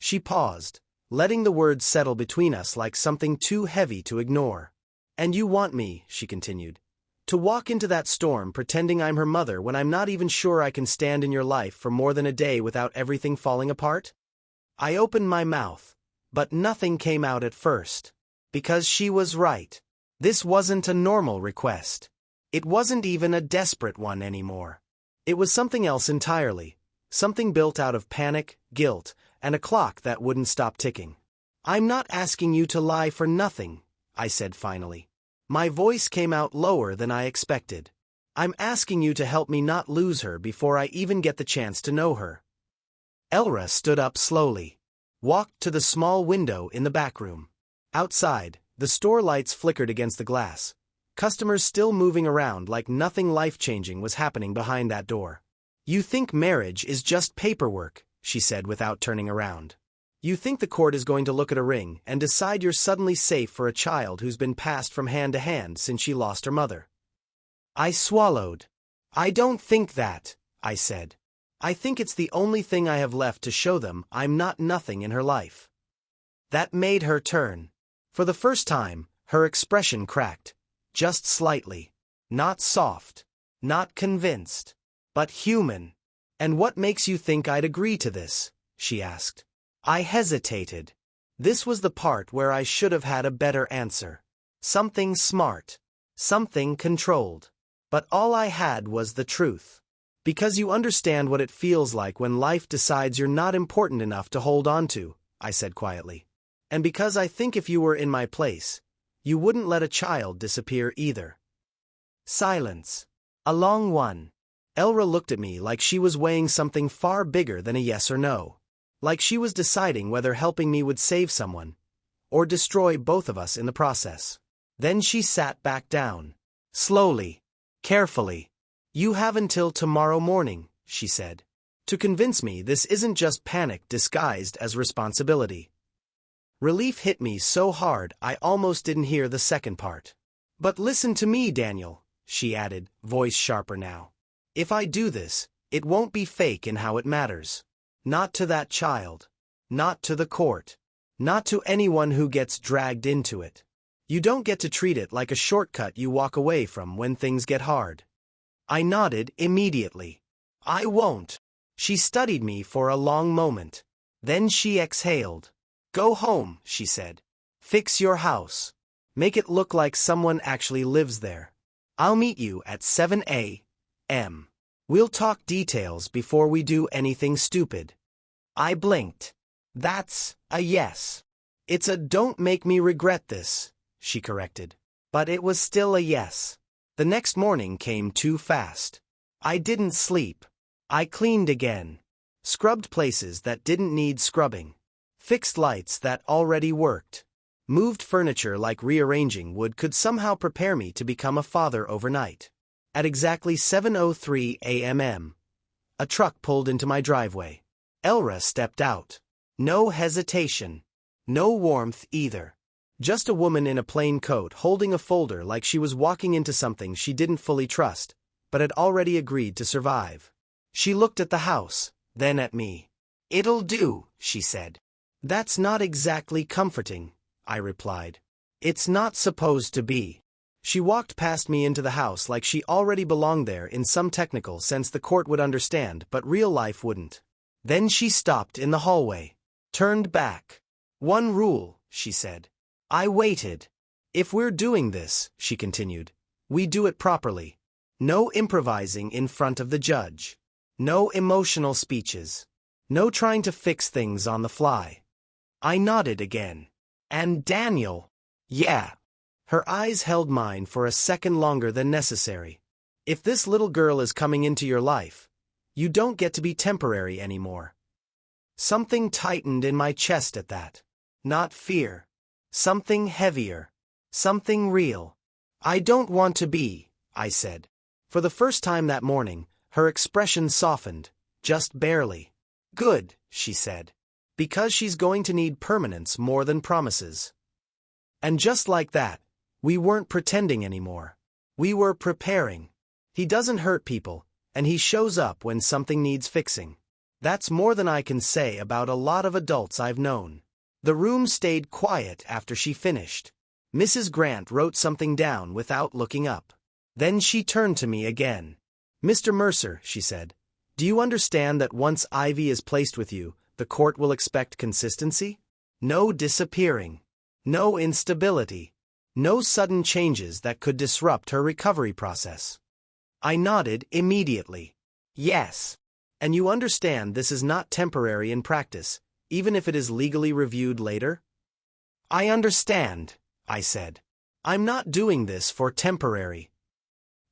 She paused, letting the words settle between us like something too heavy to ignore. "And you want me," she continued, "to walk into that storm pretending I'm her mother when I'm not even sure I can stand in your life for more than a day without everything falling apart?" I opened my mouth, but nothing came out at first. Because she was right. This wasn't a normal request. It wasn't even a desperate one anymore. It was something else entirely, something built out of panic, guilt, and a clock that wouldn't stop ticking. "I'm not asking you to lie for nothing," I said finally. My voice came out lower than I expected. "I'm asking you to help me not lose her before I even get the chance to know her." Elra stood up slowly, walked to the small window in the back room. Outside, the store lights flickered against the glass, customers still moving around like nothing life-changing was happening behind that door. "You think marriage is just paperwork," she said without turning around. "You think the court is going to look at a ring and decide you're suddenly safe for a child who's been passed from hand to hand since she lost her mother." I swallowed. "I don't think that," I said. "I think it's the only thing I have left to show them I'm not nothing in her life." That made her turn. For the first time, her expression cracked. Just slightly. Not soft. Not convinced. But human. "And what makes you think I'd agree to this?" she asked. I hesitated. This was the part where I should have had a better answer. Something smart. Something controlled. But all I had was the truth. "Because you understand what it feels like when life decides you're not important enough to hold on to," I said quietly. "And because I think if you were in my place, you wouldn't let a child disappear either." Silence. A long one. Elra looked at me like she was weighing something far bigger than a yes or no. Like she was deciding whether helping me would save someone, or destroy both of us in the process. Then she sat back down. Slowly. Carefully. "You have until tomorrow morning," she said, "to convince me this isn't just panic disguised as responsibility." Relief hit me so hard I almost didn't hear the second part. "But listen to me, Daniel," she added, voice sharper now. "If I do this, it won't be fake in how it matters. Not to that child. Not to the court. Not to anyone who gets dragged into it. You don't get to treat it like a shortcut you walk away from when things get hard." I nodded immediately. "I won't." She studied me for a long moment. Then she exhaled. "Go home," she said. "Fix your house. Make it look like someone actually lives there. I'll meet you at 7 a.m. We'll talk details before we do anything stupid." I blinked. "That's a yes." "It's a don't make me regret this," she corrected. But it was still a yes. The next morning came too fast. I didn't sleep. I cleaned again. Scrubbed places that didn't need scrubbing. Fixed lights that already worked. Moved furniture like rearranging wood could somehow prepare me to become a father overnight. At exactly 7:03 a.m., a truck pulled into my driveway. Elra stepped out. No hesitation. No warmth either. Just a woman in a plain coat holding a folder like she was walking into something she didn't fully trust, but had already agreed to survive. She looked at the house, then at me. "It'll do," she said. "That's not exactly comforting," I replied. "It's not supposed to be." She walked past me into the house like she already belonged there in some technical sense the court would understand but real life wouldn't. Then she stopped in the hallway. Turned back. "One rule," she said. I waited. "If we're doing this," she continued, "we do it properly. No improvising in front of the judge. No emotional speeches. No trying to fix things on the fly." I nodded again. "And Daniel?" "Yeah." Her eyes held mine for a second longer than necessary. "If this little girl is coming into your life, you don't get to be temporary anymore." Something tightened in my chest at that. Not fear. Something heavier. Something real. "I don't want to be," I said. For the first time that morning, her expression softened, just barely. "Good," she said. "Because she's going to need permanence more than promises." And just like that, we weren't pretending anymore. We were preparing. He doesn't hurt people, and he shows up when something needs fixing. That's more than I can say about a lot of adults I've known. The room stayed quiet after she finished. Mrs. Grant wrote something down without looking up. Then she turned to me again. "Mr. Mercer," she said, "do you understand that once Ivy is placed with you, the court will expect consistency? No disappearing. No instability. No sudden changes that could disrupt her recovery process." I nodded immediately. "Yes. And you understand this is not temporary in practice, even if it is legally reviewed later?" "I understand," I said. "I'm not doing this for temporary."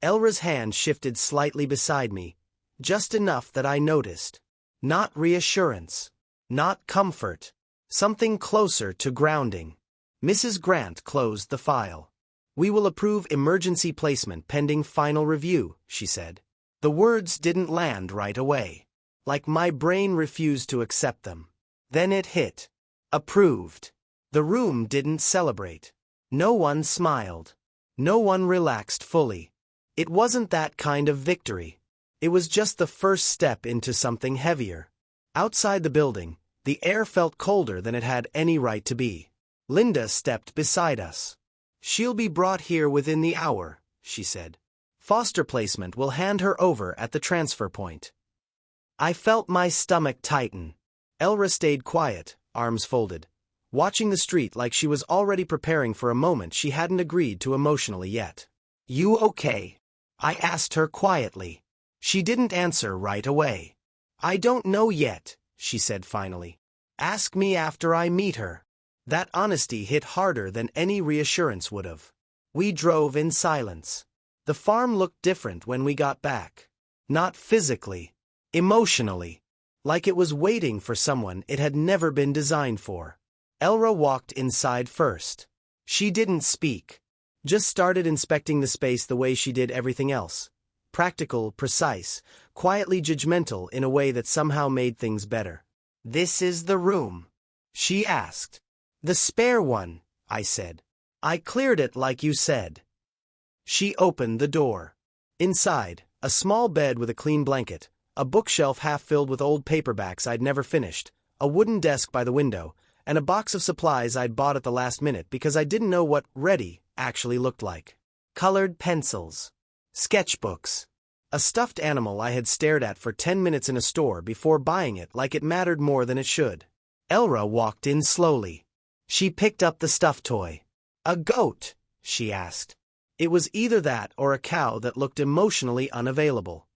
Elra's hand shifted slightly beside me, just enough that I noticed. Not reassurance. Not comfort. Something closer to grounding. Mrs. Grant closed the file. "We will approve emergency placement pending final review," she said. The words didn't land right away. Like my brain refused to accept them. Then it hit. Approved. The room didn't celebrate. No one smiled. No one relaxed fully. It wasn't that kind of victory. It was just the first step into something heavier. Outside the building, the air felt colder than it had any right to be. Linda stepped beside us. "She'll be brought here within the hour," she said. "Foster placement will hand her over at the transfer point." I felt my stomach tighten. Elra stayed quiet, arms folded, watching the street like she was already preparing for a moment she hadn't agreed to emotionally yet. "You okay?" I asked her quietly. She didn't answer right away. "I don't know yet," she said finally. "Ask me after I meet her." That honesty hit harder than any reassurance would have. We drove in silence. The farm looked different when we got back. Not physically. Emotionally. Like it was waiting for someone it had never been designed for. Elra walked inside first. She didn't speak. Just started inspecting the space the way she did everything else. Practical, precise, quietly judgmental in a way that somehow made things better. "This is the room?" she asked. "The spare one," I said. "I cleared it like you said." She opened the door. Inside, a small bed with a clean blanket, a bookshelf half filled with old paperbacks I'd never finished, a wooden desk by the window, and a box of supplies I'd bought at the last minute because I didn't know what ready actually looked like. Colored pencils. Sketchbooks. A stuffed animal I had stared at for 10 minutes in a store before buying it like it mattered more than it should. Elra walked in slowly. She picked up the stuffed toy. "A goat?" she asked. It was either that or a cow that looked emotionally unavailable.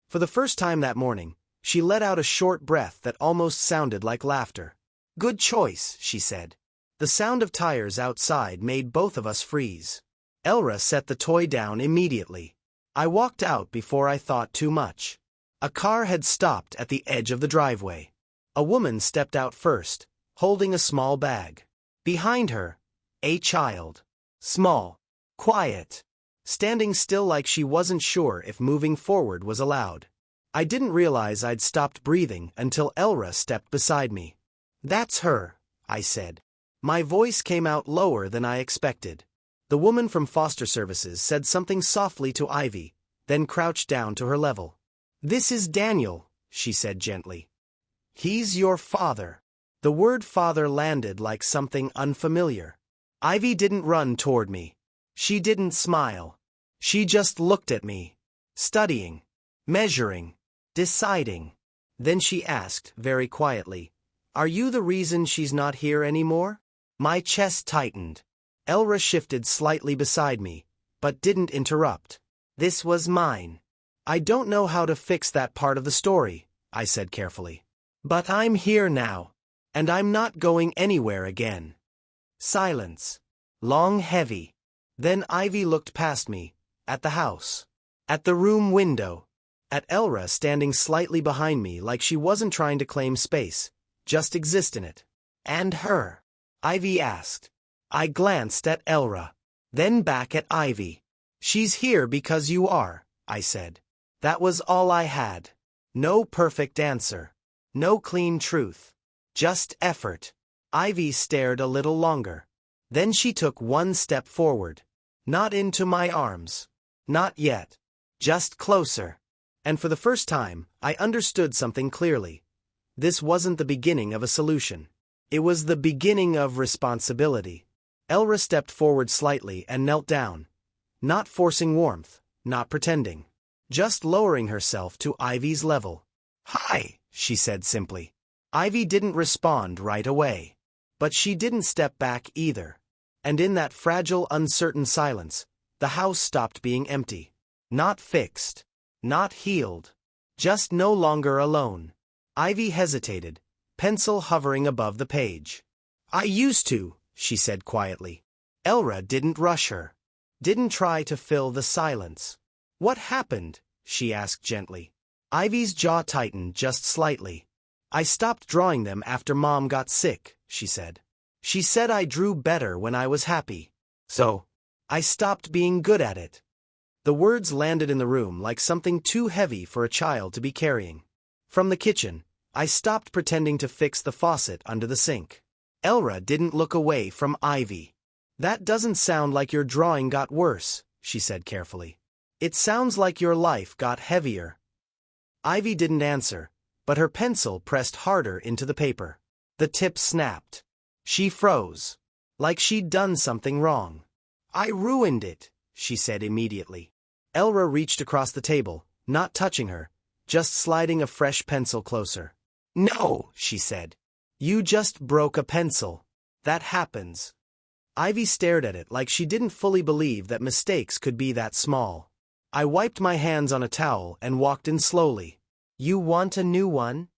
For the first time that morning, she let out a short breath that almost sounded like laughter. "Good choice," she said. The sound of tires outside made both of us freeze. Elra set the toy down immediately. I walked out before I thought too much. A car had stopped at the edge of the driveway. A woman stepped out first, holding a small bag. Behind her, a child. Small. Quiet. Standing still like she wasn't sure if moving forward was allowed. I didn't realize I'd stopped breathing until Elra stepped beside me. "That's her," I said. My voice came out lower than I expected. The woman from foster services said something softly to Ivy, then crouched down to her level. "This is Daniel," she said gently. "He's your father." The word father landed like something unfamiliar. Ivy didn't run toward me. She didn't smile. She just looked at me. Studying. Measuring. Deciding. Then she asked, very quietly, "Are you the reason she's not here anymore?" My chest tightened. Elra shifted slightly beside me, but didn't interrupt. "This was mine. I don't know how to fix that part of the story," I said carefully. "But I'm here now. And I'm not going anywhere again." Silence. Long, heavy. Then Ivy looked past me, at the house. At the room window. At Elra standing slightly behind me like she wasn't trying to claim space, just exist in it. "And her?" Ivy asked. I glanced at Elra. Then back at Ivy. "She's here because you are," I said. That was all I had. No perfect answer. No clean truth. Just effort. Ivy stared a little longer. Then she took one step forward. Not into my arms. Not yet. Just closer. And for the first time, I understood something clearly. This wasn't the beginning of a solution. It was the beginning of responsibility. Elra stepped forward slightly and knelt down. Not forcing warmth, not pretending. Just lowering herself to Ivy's level. "Hi," she said simply. Ivy didn't respond right away. But she didn't step back either. And in that fragile, uncertain silence, the house stopped being empty. Not fixed. Not healed. Just no longer alone. Ivy hesitated, pencil hovering above the page. "I used to," she said quietly. Elra didn't rush her. Didn't try to fill the silence. "What happened?" she asked gently. Ivy's jaw tightened just slightly. "I stopped drawing them after Mom got sick," she said. "She said I drew better when I was happy. So, I stopped being good at it." The words landed in the room like something too heavy for a child to be carrying. From the kitchen, I stopped pretending to fix the faucet under the sink. Elra didn't look away from Ivy. "That doesn't sound like your drawing got worse," she said carefully. "It sounds like your life got heavier." Ivy didn't answer, but her pencil pressed harder into the paper. The tip snapped. She froze. Like she'd done something wrong. "I ruined it," she said immediately. Elra reached across the table, not touching her, just sliding a fresh pencil closer. "No," she said. "You just broke a pencil. That happens." Ivy stared at it like she didn't fully believe that mistakes could be that small. I wiped my hands on a towel and walked in slowly. "You want a new one?"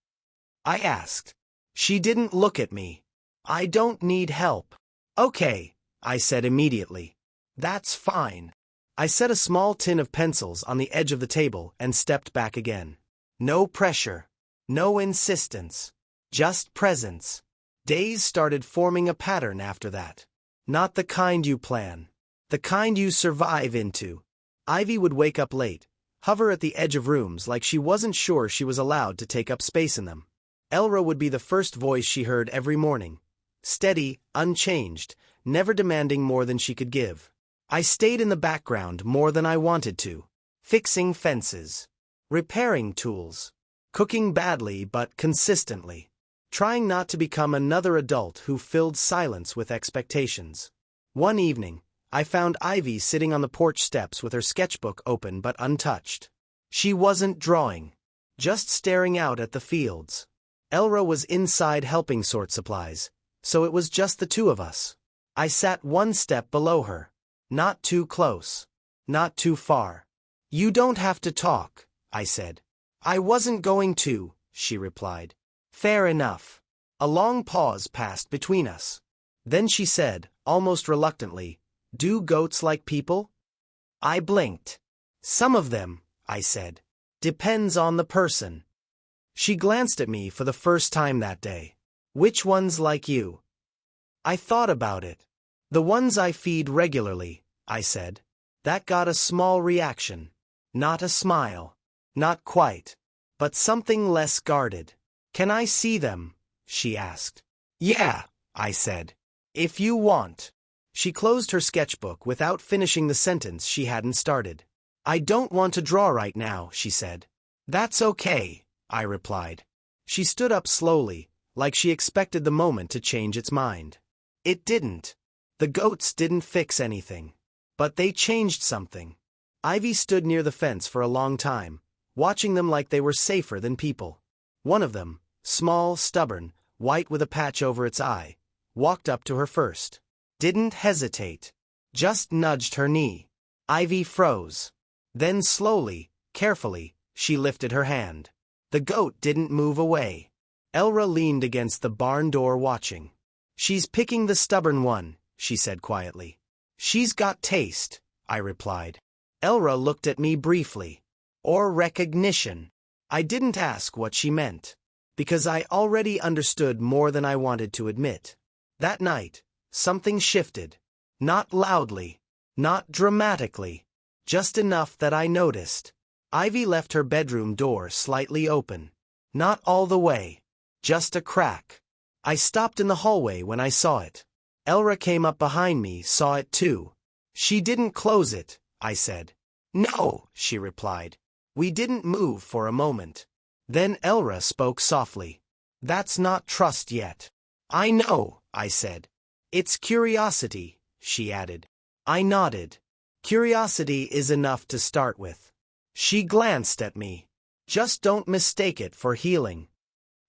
I asked. She didn't look at me. "I don't need help." "Okay," I said immediately. "That's fine." I set a small tin of pencils on the edge of the table and stepped back again. No pressure. No insistence. Just presence. Days started forming a pattern after that. Not the kind you plan. The kind you survive into. Ivy would wake up late, hover at the edge of rooms like she wasn't sure she was allowed to take up space in them. Elra would be the first voice she heard every morning. Steady, unchanged, never demanding more than she could give. I stayed in the background more than I wanted to. Fixing fences. Repairing tools. Cooking badly but consistently. Trying not to become another adult who filled silence with expectations. One evening, I found Ivy sitting on the porch steps with her sketchbook open but untouched. She wasn't drawing. Just staring out at the fields. Elra was inside helping sort supplies, so it was just the two of us. I sat one step below her. Not too close. Not too far. "You don't have to talk," I said. "I wasn't going to," she replied. "Fair enough." A long pause passed between us. Then she said, almost reluctantly, "Do goats like people?" I blinked. "Some of them," I said. "Depends on the person." She glanced at me for the first time that day. "Which ones like you?" I thought about it. "The ones I feed regularly," I said. That got a small reaction. Not a smile. Not quite. But something less guarded. "Can I see them?" she asked. "Yeah," I said. "If you want." She closed her sketchbook without finishing the sentence she hadn't started. "I don't want to draw right now," she said. "That's okay," I replied. She stood up slowly, like she expected the moment to change its mind. It didn't. The goats didn't fix anything. But they changed something. Ivy stood near the fence for a long time, watching them like they were safer than people. One of them, small, stubborn, white with a patch over its eye, walked up to her first. Didn't hesitate. Just nudged her knee. Ivy froze. Then slowly, carefully, she lifted her hand. The goat didn't move away. Elra leaned against the barn door watching. "She's picking the stubborn one," she said quietly. "She's got taste," I replied. Elra looked at me briefly. "Or recognition." I didn't ask what she meant, because I already understood more than I wanted to admit. That night, something shifted. Not loudly. Not dramatically. Just enough that I noticed. Ivy left her bedroom door slightly open. Not all the way. Just a crack. I stopped in the hallway when I saw it. Elra came up behind me, saw it too. "She didn't close it," I said. "No," she replied. We didn't move for a moment. Then Elra spoke softly. That's not trust yet. I know, I said. It's curiosity, she added. I nodded. Curiosity is enough to start with. She glanced at me. Just don't mistake it for healing.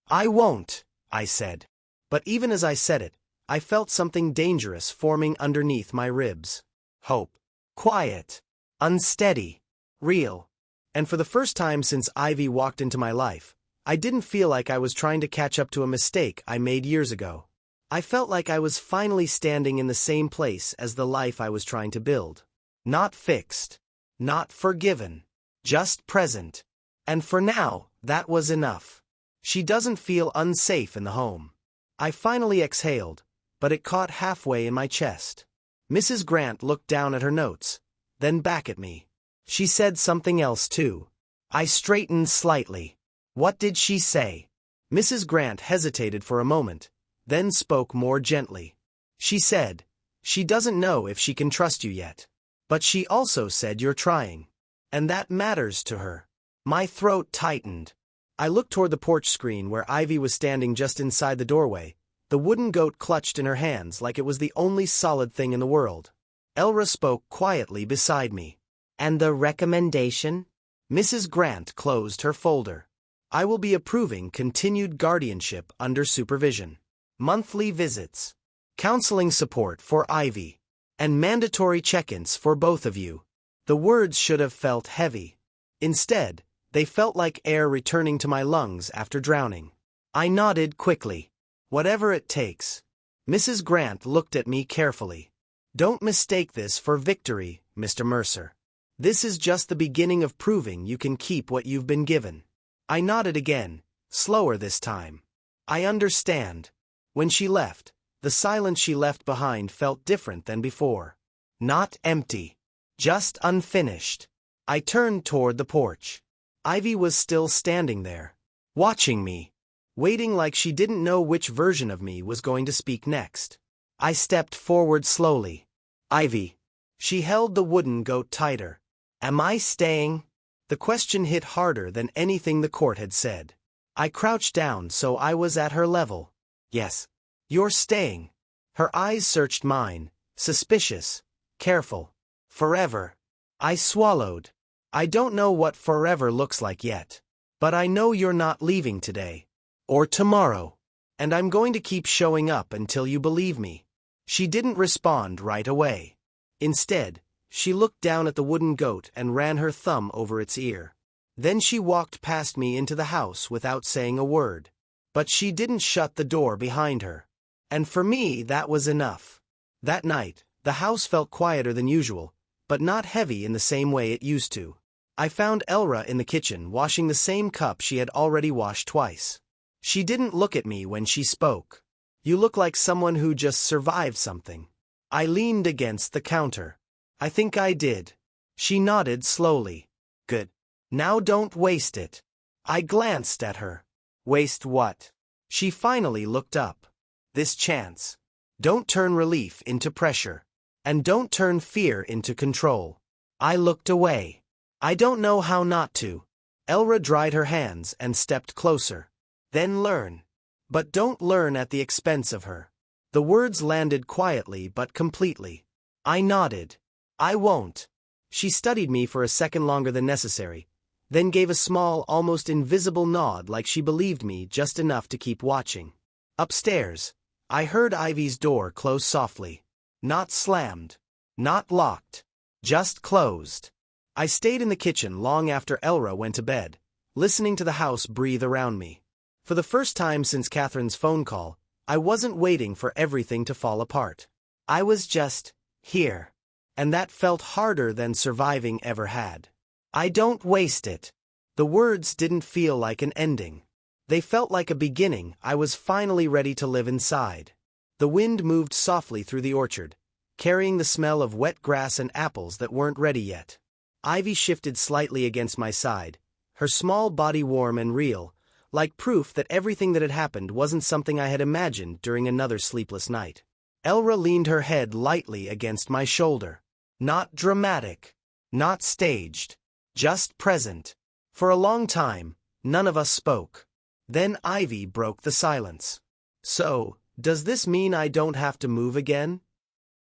I won't, I said. But even as I said it, I felt something dangerous forming underneath my ribs. Hope. Quiet. Unsteady. Real. And for the first time since Ivy walked into my life, I didn't feel like I was trying to catch up to a mistake I made years ago. I felt like I was finally standing in the same place as the life I was trying to build. Not fixed. Not forgiven. Just present. And for now, that was enough. She doesn't feel unsafe in the home. I finally exhaled, but it caught halfway in my chest. Mrs. Grant looked down at her notes, then back at me. She said something else too. I straightened slightly. What did she say? Mrs. Grant hesitated for a moment, then spoke more gently. She said, she doesn't know if she can trust you yet. But she also said you're trying. And that matters to her. My throat tightened. I looked toward the porch screen where Ivy was standing just inside the doorway, the wooden goat clutched in her hands like it was the only solid thing in the world. Elra spoke quietly beside me. And the recommendation? Mrs. Grant closed her folder. I will be approving continued guardianship under supervision, monthly visits, counseling support for Ivy, and mandatory check-ins for both of you. The words should have felt heavy. Instead, they felt like air returning to my lungs after drowning. I nodded quickly. Whatever it takes. Mrs. Grant looked at me carefully. Don't mistake this for victory, Mr. Mercer. This is just the beginning of proving you can keep what you've been given. I nodded again, slower this time. I understand. When she left, the silence she left behind felt different than before. Not empty. Just unfinished. I turned toward the porch. Ivy was still standing there, watching me, waiting like she didn't know which version of me was going to speak next. I stepped forward slowly. Ivy. She held the wooden goat tighter. Am I staying? The question hit harder than anything the court had said. I crouched down so I was at her level. Yes. You're staying. Her eyes searched mine, suspicious, careful. Forever. I swallowed. I don't know what forever looks like yet. But I know you're not leaving today. Or tomorrow. And I'm going to keep showing up until you believe me. She didn't respond right away. Instead, she looked down at the wooden goat and ran her thumb over its ear. Then she walked past me into the house without saying a word. But she didn't shut the door behind her. And for me, that was enough. That night, the house felt quieter than usual, but not heavy in the same way it used to. I found Elra in the kitchen washing the same cup she had already washed twice. She didn't look at me when she spoke. You look like someone who just survived something. I leaned against the counter. I think I did. She nodded slowly. Good. Now don't waste it. I glanced at her. Waste what? She finally looked up. This chance. Don't turn relief into pressure. And don't turn fear into control. I looked away. I don't know how not to. Elra dried her hands and stepped closer. Then learn. But don't learn at the expense of her. The words landed quietly but completely. I nodded. I won't. She studied me for a second longer than necessary, then gave a small, almost invisible nod like she believed me just enough to keep watching. Upstairs, I heard Ivy's door close softly. Not slammed. Not locked. Just closed. I stayed in the kitchen long after Elra went to bed, listening to the house breathe around me. For the first time since Catherine's phone call, I wasn't waiting for everything to fall apart. I was just here. And that felt harder than surviving ever had. I don't waste it. The words didn't feel like an ending. They felt like a beginning. I was finally ready to live inside. The wind moved softly through the orchard, carrying the smell of wet grass and apples that weren't ready yet. Ivy shifted slightly against my side, her small body warm and real, like proof that everything that had happened wasn't something I had imagined during another sleepless night. Elra leaned her head lightly against my shoulder. Not dramatic. Not staged. Just present. For a long time, none of us spoke. Then Ivy broke the silence. So, does this mean I don't have to move again?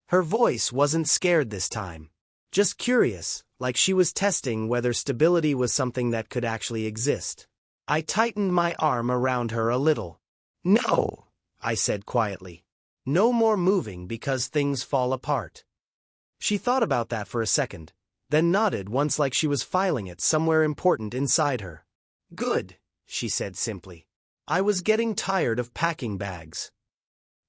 Her voice wasn't scared this time. Just curious, like she was testing whether stability was something that could actually exist. I tightened my arm around her a little. No, I said quietly. No more moving because things fall apart. She thought about that for a second, then nodded once like she was filing it somewhere important inside her. Good, she said simply. I was getting tired of packing bags.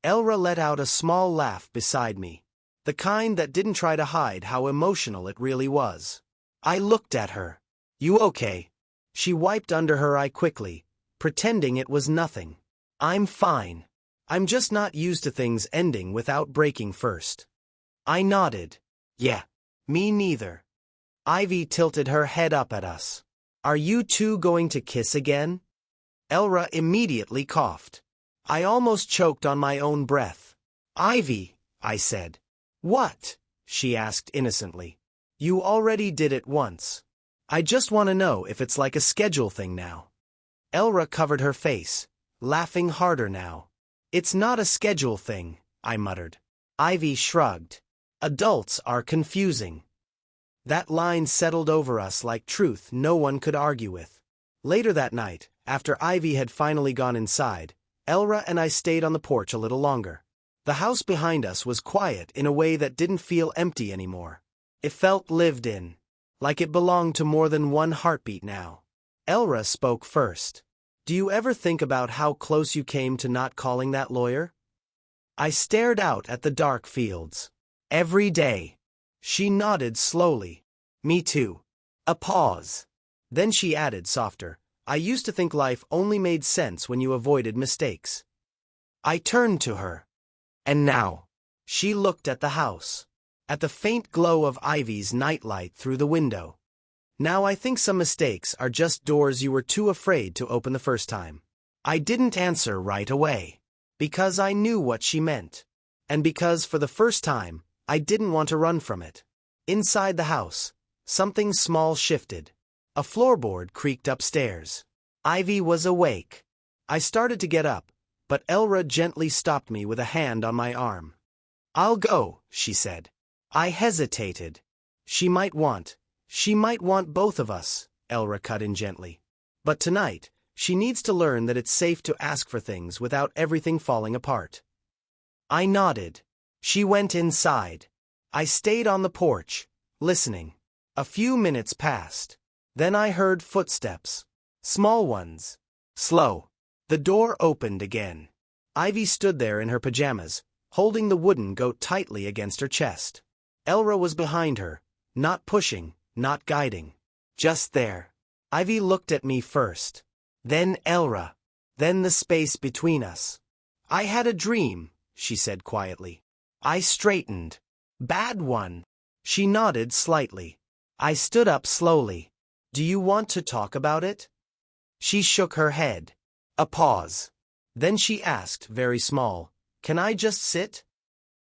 Elra let out a small laugh beside me, the kind that didn't try to hide how emotional it really was. I looked at her. You okay? She wiped under her eye quickly, pretending it was nothing. I'm fine. I'm just not used to things ending without breaking first. I nodded. Yeah, me neither. Ivy tilted her head up at us. Are you two going to kiss again? Elra immediately coughed. I almost choked on my own breath. Ivy, I said. What? She asked innocently. You already did it once. I just want to know if it's like a schedule thing now. Elra covered her face, laughing harder now. It's not a schedule thing, I muttered. Ivy shrugged. Adults are confusing. That line settled over us like truth no one could argue with. Later that night, after Ivy had finally gone inside, Elra and I stayed on the porch a little longer. The house behind us was quiet in a way that didn't feel empty anymore. It felt lived in, like it belonged to more than one heartbeat now. Elra spoke first. Do you ever think about how close you came to not calling that lawyer? I stared out at the dark fields. Every day. She nodded slowly. Me too. A pause. Then she added softer. I used to think life only made sense when you avoided mistakes. I turned to her. And now? She looked at the house. At the faint glow of Ivy's nightlight through the window. Now I think some mistakes are just doors you were too afraid to open the first time. I didn't answer right away. Because I knew what she meant. And because for the first time, I didn't want to run from it. Inside the house, something small shifted. A floorboard creaked upstairs. Ivy was awake. I started to get up, but Elra gently stopped me with a hand on my arm. I'll go, she said. I hesitated. She might want both of us, Elra cut in gently. But tonight, she needs to learn that it's safe to ask for things without everything falling apart. I nodded. She went inside. I stayed on the porch, listening. A few minutes passed. Then I heard footsteps. Small ones. Slow. The door opened again. Ivy stood there in her pajamas, holding the wooden goat tightly against her chest. Elra was behind her, not pushing, not guiding. Just there. Ivy looked at me first. Then Elra. Then the space between us. I had a dream, she said quietly. I straightened. Bad one. She nodded slightly. I stood up slowly. Do you want to talk about it? She shook her head. A pause. Then she asked, very small, can I just sit?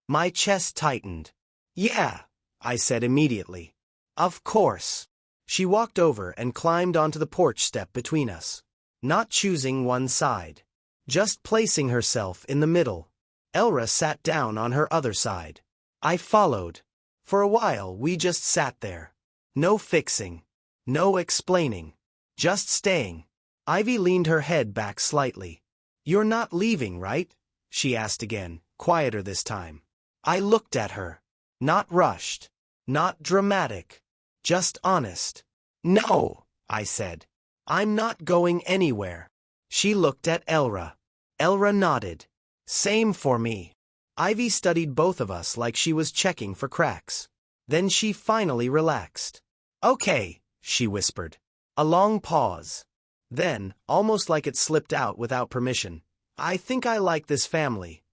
My chest tightened. Yeah, I said immediately. Of course. She walked over and climbed onto the porch step between us. Not choosing one side. Just placing herself in the middle. Elra sat down on her other side. I followed. For a while we just sat there. No fixing. No explaining. Just staying. Ivy leaned her head back slightly. You're not leaving, right? She asked again, quieter this time. I looked at her. Not rushed. Not dramatic. Just honest. No, I said. I'm not going anywhere. She looked at Elra. Elra nodded. Same for me. Ivy studied both of us like she was checking for cracks. Then she finally relaxed. Okay, she whispered. A long pause. Then, almost like it slipped out without permission, I think I like this family.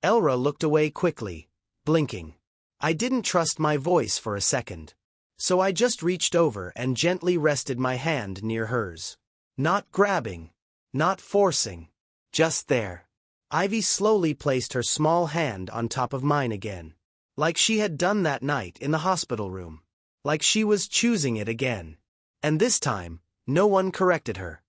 Elra looked away quickly, blinking. I didn't trust my voice for a second. So I just reached over and gently rested my hand near hers. Not grabbing. Not forcing. Just there. Ivy slowly placed her small hand on top of mine again. Like she had done that night in the hospital room. Like she was choosing it again. And this time, No one corrected her.